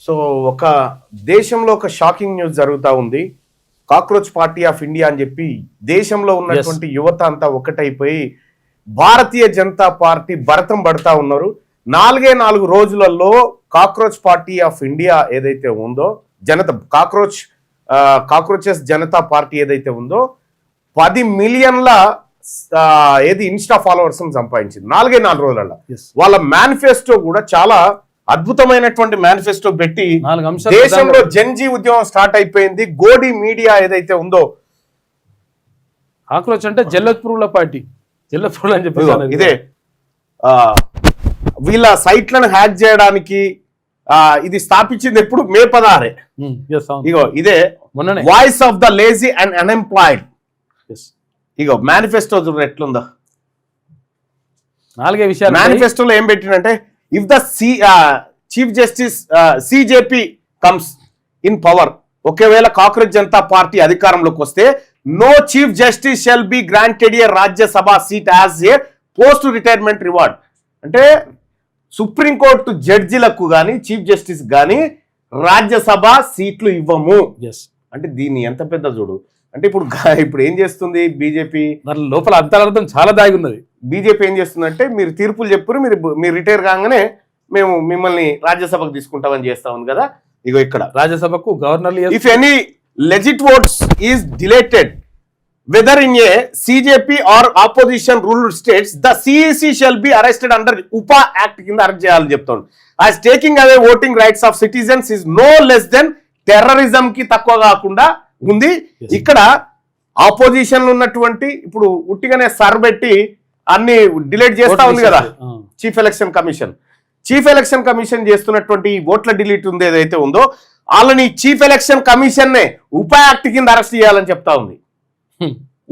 So ఒక దేశంలో ఒక షాకింగ్ న్యూస్ జరుగుతూ ఉంది. కాక్రోచ్ పార్టీ ఆఫ్ ఇండియా అని చెప్పి దేశంలో ఉన్నటువంటి యువత అంతా ఒకటైపోయి భారతీయ జనతా పార్టీ భరతం పడతా ఉన్నారు. 4 రోజులలో కాక్రోచ్ పార్టీ ఆఫ్ ఇండియా ఏదైతే ఉందో కాక్రోచెస్ జనతా పార్టీ ఏదైతే ఉందో 10 మిలియన్ల ఇన్స్టా ఫాలోవర్స్ సంపాదించింది 4 రోజులలో. వాళ్ళ మేనిఫెస్టో కూడా చాలా అద్భుతమైనటువంటి మేనిఫెస్టో పెట్టి దేశంలో జన్జీ ఉద్యమం స్టార్ట్ అయిపోయింది. గోడి మీడియా ఏదైతే ఉందో, కాక్రోచ్ అంటే జల్లత్పూర్ల పార్టీ, జల్లత్పూర్ అని చెప్పి ఇదే వీళ్ళ సైట్లను హ్యాక్ చేయడానికి ఇది స్థాపించింది ఎప్పుడు మే 16. ఇగో ఇదే voice of the lazy and unemployed. Ego manifesto చూడండి ఎట్లుందో. 4 విషయాలు మేనిఫెస్టోలో ఏం పెట్టినంటే, if the Chief Justice CJP comes in power, ఒకవేళ కాక్రోచ్ జనతా పార్టీ అధికారంలోకి వస్తే, no Chief Justice shall be granted a Rajya Sabha seat as a post retirement reward. అంటే supreme court జడ్జిలకు కానీ చీఫ్ జస్టిస్ కానీ రాజ్యసభ సీట్లు ఇవ్వము. అంటే దీన్ని ఎంత పెద్ద చూడు. అంటే ఇప్పుడు ఏం చేస్తుంది బీజేపీ, లోపల అంతరార్థం చాలా దాగి ఉన్నది. బీజేపీ ఏం చేస్తుందంటే, మీరు తీర్పులు చెప్పారు, మీరు రిటైర్ కాగానే మేము మిమ్మల్ని రాజ్యసభకు తీసుకుంటామని చేస్తా ఉంది కదా. ఇగో ఇక్కడ రాజ్యసభకు governor, if any legit votes is deleted whether in a BJP or opposition ruled states, the CEC shall be arrested under UAPA act కింద అరెస్ట్ చేయాలని చెప్తాడు. As taking away voting rights of citizens is no less than terrorism కి తక్కువ కాకుండా ఉంది. ఇక్కడ opposition లో ఉన్నటువంటి ఇప్పుడు ఉట్టిగానే పెట్టి అన్ని డిలీట్ చేస్తా ఉంది కదా చీఫ్ ఎలక్షన్ కమిషన్ చేస్తున్నటువంటి ఓట్ల డిలీట్ ఉంది ఏదైతే ఉందో, వాళ్ళని చీఫ్ ఎలక్షన్ కమిషన్ నే ఉపా యాక్ట్ కింద అరెస్ట్ చేయాలని చెప్తా ఉంది.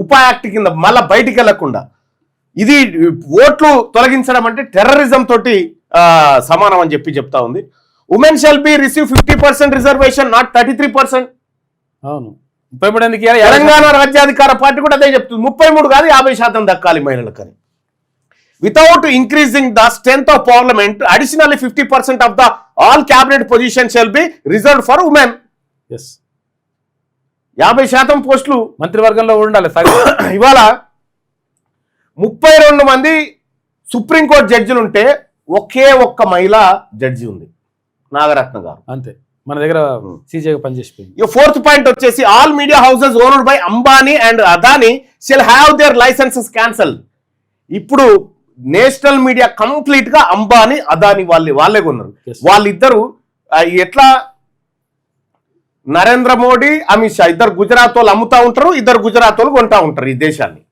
ఉపా యాక్ట్ కింద మళ్ళా బయటికి వెళ్లకుండా. ఇది ఓట్లు తొలగించడం అంటే టెర్రరిజం తోటి సమానం అని చెప్తా ఉంది. Women shall be receive 50% reservation, not 33%. అవును, తెలంగాణ రాజ్యాధికార పార్టీ కూడా అదే చెప్తుంది. 33 కాదు 50% దక్కాలి మహిళలకని. Without increasing the strength of parliament, additionally 50% of the all cabinet position shall be reserved for women. 50% పోస్టులు మంత్రివర్గంలో ఉండాలి. ఇవాళ 32 మంది సుప్రీంకోర్టు జడ్జిలు ఉంటే ఒకే ఒక్క మహిళా జడ్జి ఉంది, నాగరత్న గారు. అంతే, మన దగ్గర సీజేగా పనిచేసిపోయింది. 4th పాయింట్ వచ్చేసి, all media houses owned by Ambani and Adani shall have their licences cancel. ఇప్పుడు నేషనల్ మీడియా కంప్లీట్ గా అంబానీ అదానీ వాళ్ళే కొన్నారు. వాళ్ళిద్దరు ఎట్లా, నరేంద్ర మోడీ అమిత్ షా ఇద్దరు గుజరాత్ వాళ్ళు అమ్ముతా ఉంటారు, ఇద్దరు గుజరాత్ వాళ్ళు కొంటా ఉంటారు ఈ దేశాన్ని.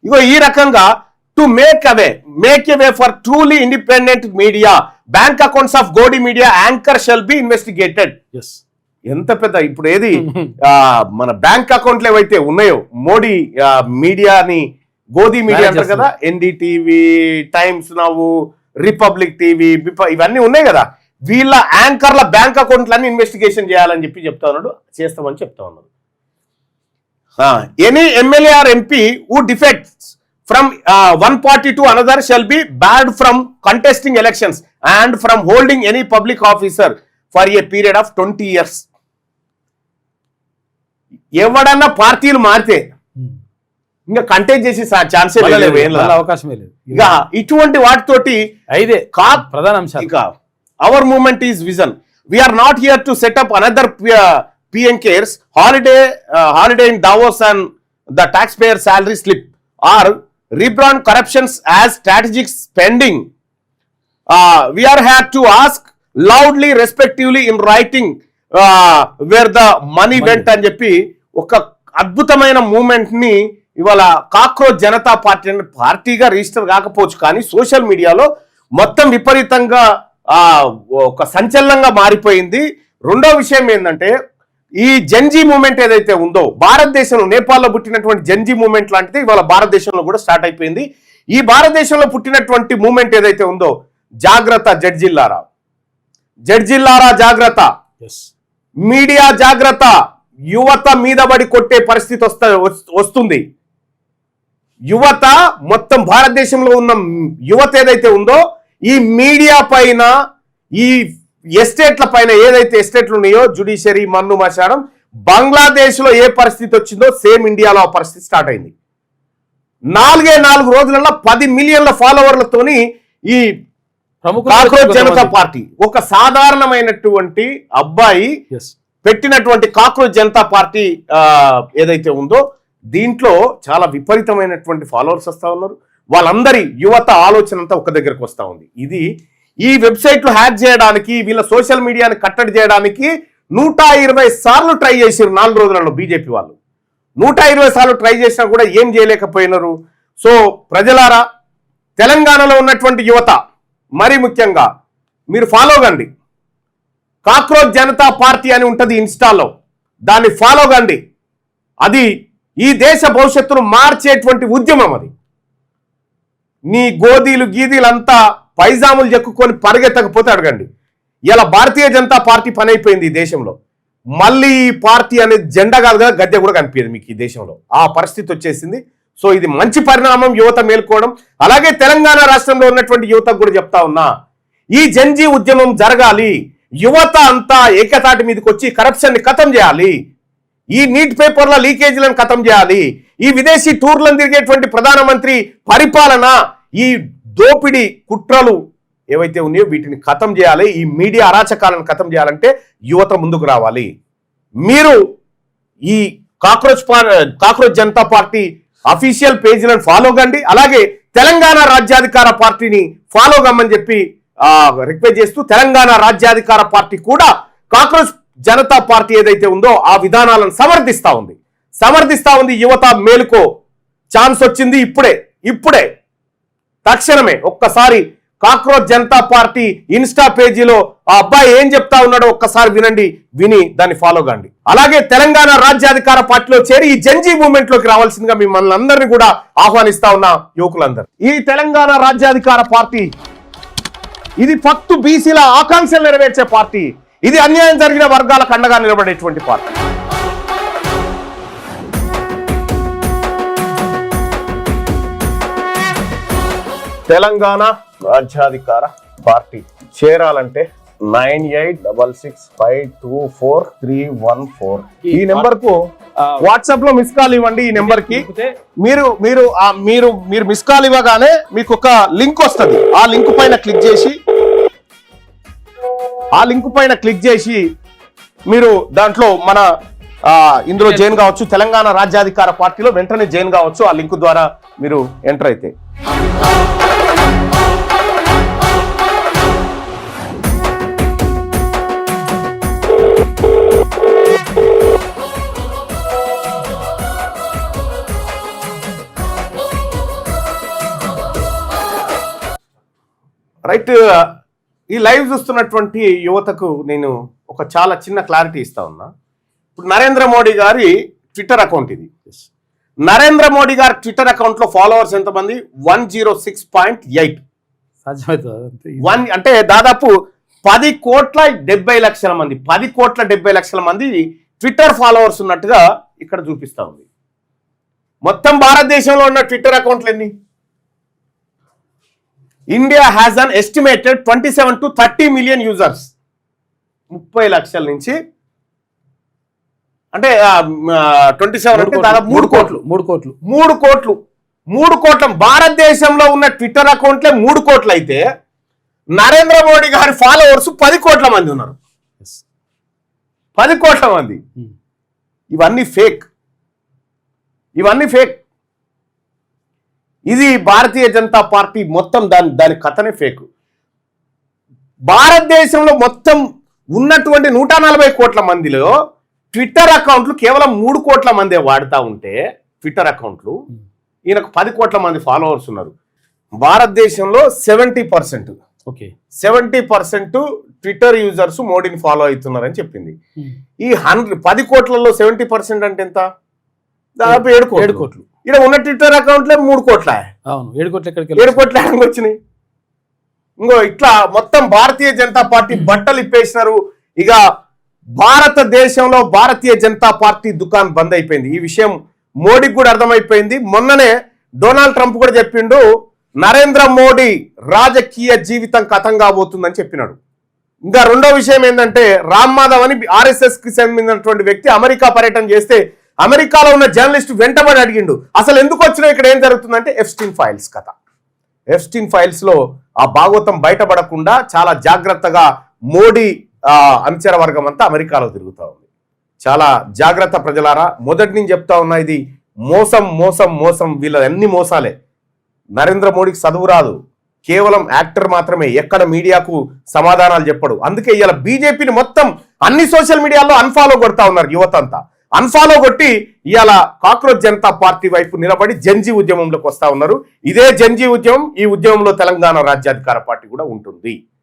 ఇగో ఈ రకంగా to make away for truly independent media, bank accounts of godi media anchor shall be investigated. ఎంత పెద్ద ఇప్పుడు ఏది మన బ్యాంక్ అకౌంట్లు ఏవైతే ఉన్నాయో, మోడీ మీడియాని గోది మీడియా అంటారు కదా, NDTV, times now, republic TV, ఇవన్నీ ఉన్నాయి కదా, వీళ్ళ యాంకర్ల బ్యాంక్ అకౌంట్లన్నీ ఇన్వెస్టిగేషన్ చేయాలని చెప్తా ఉన్నాడు. చేస్తామని చెప్తా ఉన్నాడు. Any MLA or MP who defects from one party to another shall be barred from contesting elections and from holding any public officer for a period of 20 years. ఎవడన్నా పార్టీలు మారితే ఇంకా కంటెస్ట్ చేసి ఛాన్సే లేదు, అవకాశమే లేదు. ఇక ఇటువంటి వాటితోటి అయితే ప్రధాన అంశాలు, ఇక our movement is vision. We're not here to set up another PM cares holiday in Davos and the tax payer salary slip or rebrand corruptions as strategic spending. We are here to ask loudly respectively in writing where the money went అని చెప్పి ఒక అద్భుతమైన moment ని ఇవాళ cockroach Janata party అనే పార్టీగా register కాకపోవచ్చు, కానీ సోషల్ మీడియాలో మొత్తం విపరీతంగా ఒక సంచలనంగా మారిపోయింది. రెండో విషయం ఏంటంటే, ఈ జన్జీ మూమెంట్ ఏదైతే ఉందో భారతదేశంలో, నేపాల్లో పుట్టినటువంటి జన్జీ మూమెంట్ లాంటిది ఇవాళ భారతదేశంలో కూడా స్టార్ట్ అయిపోయింది. ఈ భారతదేశంలో పుట్టినటువంటి మూమెంట్ ఏదైతే ఉందో, జాగ్రత్త జడ్జిల్లారా జాగ్రత్త, మీడియా జాగ్రత్త, యువత మీద పడి కొట్టే పరిస్థితి వస్తుంది. యువత మొత్తం భారతదేశంలో ఉన్న యువత ఏదైతే ఉందో, ఈ మీడియా పైన, ఈ ఎస్టేట్ల పైన ఏదైతే ఎస్టేట్లు ఉన్నాయో జుడిషియరీ మన్ను మచాడం, బంగ్లాదేశ్ లో ఏ పరిస్థితి వచ్చిందో సేమ్ ఇండియాలో ఆ పరిస్థితి స్టార్ట్ అయింది. 4 రోజులలో 10 మిలియన్ల ఫాలోవర్లతోని ఈ కాక్రోచ్ జనతా పార్టీ, ఒక సాధారణమైనటువంటి అబ్బాయి పెట్టినటువంటి కాక్రోచ్ జనతా పార్టీ ఏదైతే ఉందో దీంట్లో చాలా విపరీతమైనటువంటి ఫాలోవర్స్ వస్తా ఉన్నారు. వాళ్ళందరి యువత ఆలోచన అంతా ఒక దగ్గరకు వస్తా ఉంది. ఇది ఈ వెబ్సైట్లు హ్యాక్ చేయడానికి, వీళ్ళ సోషల్ మీడియాని కట్టడి చేయడానికి 120 సార్లు ట్రై చేసారు 4 రోజులలో బీజేపీ వాళ్ళు. 120 సార్లు ట్రై చేసినా కూడా ఏం చేయలేకపోయినారు. సో ప్రజలారా, తెలంగాణలో ఉన్నటువంటి యువత మరి ముఖ్యంగా మీరు ఫాలో కండి. కాక్రోచ్ జనతా పార్టీ అని ఉంటుంది ఇన్స్టాలో, దాన్ని ఫాలో కండి. అది ఈ దేశ భవిష్యత్తును మార్చేటువంటి ఉద్యమం. అది నీ గీదీలు అంతా పైజాములు చెక్కుకొని పరిగెత్తకపోతే అడగండి. ఇలా భారతీయ జనతా పార్టీ పని అయిపోయింది ఈ దేశంలో. మళ్ళీ ఈ పార్టీ అనేది జెండా కాదు కదా, గద్దె కూడా కనిపించదు మీకు ఈ దేశంలో. ఆ పరిస్థితి వచ్చేసింది. సో ఇది మంచి పరిణామం, యువత మేల్కోవడం. అలాగే తెలంగాణ రాష్ట్రంలో ఉన్నటువంటి యువతకు కూడా చెప్తా ఉన్నా, ఈ జంజీ ఉద్యమం జరగాలి. యువత అంతా ఏకతాటి మీదకి వచ్చి కరప్షన్ ని ఖతం చేయాలి. ఈ నీట్ పేపర్ల లీకేజీలను ఖతం చేయాలి. ఈ విదేశీ టూర్లను తిరిగేటువంటి ప్రధానమంత్రి పరిపాలన, ఈ దోపిడీ కుట్రలు ఏవైతే ఉన్నాయో వీటిని ఖతం చేయాలి. ఈ మీడియా అరాచకాలను ఖతం చేయాలంటే యువత ముందుకు రావాలి. మీరు ఈ కాక్రోచ్ జనతా పార్టీ అఫీషియల్ పేజీలను ఫాలో కండి. అలాగే తెలంగాణ రాజ్యాధికార పార్టీని ఫాలో కమ్మని చెప్పి రిక్వెస్ట్ చేస్తూ, తెలంగాణ రాజ్యాధికార పార్టీ కూడా కాక్రోచ్ జనతా పార్టీ ఏదైతే ఉందో ఆ విధానాలను సమర్థిస్తా ఉంది. యువత మేలుకో, ఛాన్స్ వచ్చింది ఇప్పుడే తక్షణమే. ఒక్కసారి కాక్రోచ్ జనతా పార్టీ ఇన్స్టా పేజీలో ఆ అబ్బాయి ఏం చెప్తా ఉన్నాడో ఒక్కసారి విని దాన్ని ఫాలో కండి. అలాగే తెలంగాణ రాజ్యాధికార పార్టీలో చేరి ఈ జంజీ మూవ్మెంట్ లోకి రావాల్సిందిగా మిమ్మల్ని అందరినీ కూడా ఆహ్వానిస్తా ఉన్న యువకులందరూ. ఈ తెలంగాణ రాజ్యాధికార పార్టీ ఇది ఫక్తు బీసీల ఆకాంక్షలు నెరవేర్చే పార్టీ. ఇది అన్యాయం జరిగిన వర్గాలకు అండగా నిలబడేటువంటి పార్టీ. తెలంగాణ రాజ్యాధికార పార్టీ చేరాలంటే 9866524314 ఈ నెంబర్ కు వాట్సాప్ లో మిస్ కాల్ ఇవ్వండి. ఈ నెంబర్ కి మీరు మిస్ కాల్ ఇవ్వగానే మీకు ఒక లింక్ వస్తుంది. ఆ లింక్ పైన క్లిక్ చేసి మీరు దాంట్లో మన ఇందులో జాయిన్ కావచ్చు. తెలంగాణ రాజ్యాధికార పార్టీలో వెంటనే జాయిన్ కావచ్చు. ఆ లింక్ ద్వారా మీరు ఎంటర్ అయితే. రైట్, ఈ లైవ్ చూస్తున్నటువంటి యువతకు నేను ఒక చాలా చిన్న క్లారిటీ ఇస్తా ఉన్నా. ఇప్పుడు నరేంద్ర మోడీ గారి ట్విట్టర్ అకౌంట్ ఇది. నరేంద్ర మోడీ గారి ట్విట్టర్ అకౌంట్ లో ఫాలోవర్స్ ఎంతమంది? 106.8. అంటే దాదాపు 10,70,00,000 మంది, 10,70,00,000 మంది ట్విట్టర్ ఫాలోవర్స్ ఉన్నట్టుగా ఇక్కడ చూపిస్తా ఉంది. మొత్తం భారతదేశంలో ఉన్న ట్విట్టర్ అకౌంట్లు ఎన్ని? India has an estimated 27 to 30 million users. 30 లక్షల నుంచి అంటే 27 అంటే దాదాపు 3 కోట్లు. భారతదేశంలో ఉన్న ట్విట్టర్ అకౌంట్లే 3 కోట్లు అయితే నరేంద్ర మోడీ గారి ఫాలోవర్స్ 10 కోట్ల మంది ఉన్నారు. 10 కోట్ల మంది. ఇవన్నీ ఫేక్. ఇది భారతీయ జనతా పార్టీ మొత్తం దాని కథనే ఫేక్. భారతదేశంలో మొత్తం ఉన్నటువంటి 140 కోట్ల మందిలో ట్విట్టర్ అకౌంట్లు కేవలం 3 కోట్ల మందే వాడుతూ ఉంటే ట్విట్టర్ అకౌంట్లు, ఈయనకు 10 కోట్ల మంది ఫాలోవర్స్ ఉన్నారు. భారతదేశంలో 70% ట్విట్టర్ యూజర్స్ మోడీని ఫాలో అవుతున్నారని చెప్పింది. ఈ 10 కోట్లలో 70% అంటే ఎంత? దాదాపు 7 కోట్లు. ఇక్కడ ఉన్న ట్విట్టర్ అకౌంట్లే 3 కోట్ల. 7 కోట్ల వచ్చినాయి. ఇంకో ఇట్లా మొత్తం భారతీయ జనతా పార్టీ బట్టలు ఇప్పేసినారు. ఇక భారతదేశంలో భారతీయ జనతా పార్టీ దుకాణం బంద్ అయిపోయింది. ఈ విషయం మోడీకి కూడా అర్థమైపోయింది. మొన్ననే డొనాల్డ్ ట్రంప్ కూడా చెప్పిండు, నరేంద్ర మోడీ రాజకీయ జీవితం కథం కాబోతుందని చెప్పినాడు. ఇంకా రెండో విషయం ఏంటంటే రామ్ మాధవ్ అని ఆర్ఎస్ఎస్ కి చెందినటువంటి వ్యక్తి అమెరికా పర్యటన చేస్తే అమెరికాలో ఉన్న జర్నలిస్ట్ వెంటబడి అడిగిండు అసలు ఎందుకు వచ్చినా ఇక్కడ ఏం జరుగుతుందంటే ఎఫ్స్టీన్ ఫైల్స్ కథ. ఎఫ్స్టీన్ ఫైల్స్ లో ఆ భాగవతం బయటపడకుండా చాలా జాగ్రత్తగా మోడీ అనుచర వర్గం అంతా అమెరికాలో తిరుగుతూ ఉంది. చాలా జాగ్రత్త ప్రజలారా, మొదటి నుంచి చెప్తా ఉన్నా, ఇది మోసం మోసం మోసం, వీళ్ళ అన్ని మోసాలే. నరేంద్ర మోడీకి చదువు రాదు, కేవలం యాక్టర్ మాత్రమే, ఎక్కడ మీడియాకు సమాధానాలు చెప్పడు. అందుకే ఇలా బీజేపీని మొత్తం అన్ని సోషల్ మీడియాలో అన్ఫాలో కొడతా ఉన్నారు యువత అంతా. అన్ఫాలో కొట్టి ఇవాళ కాక్రోచ్ జనతా పార్టీ వైపు నిలబడి జంజీ ఉద్యమంలోకి వస్తా ఉన్నారు. ఇదే జంజీ ఉద్యమం, ఈ ఉద్యమంలో తెలంగాణ రాజ్యాధికార పార్టీ కూడా ఉంటుంది.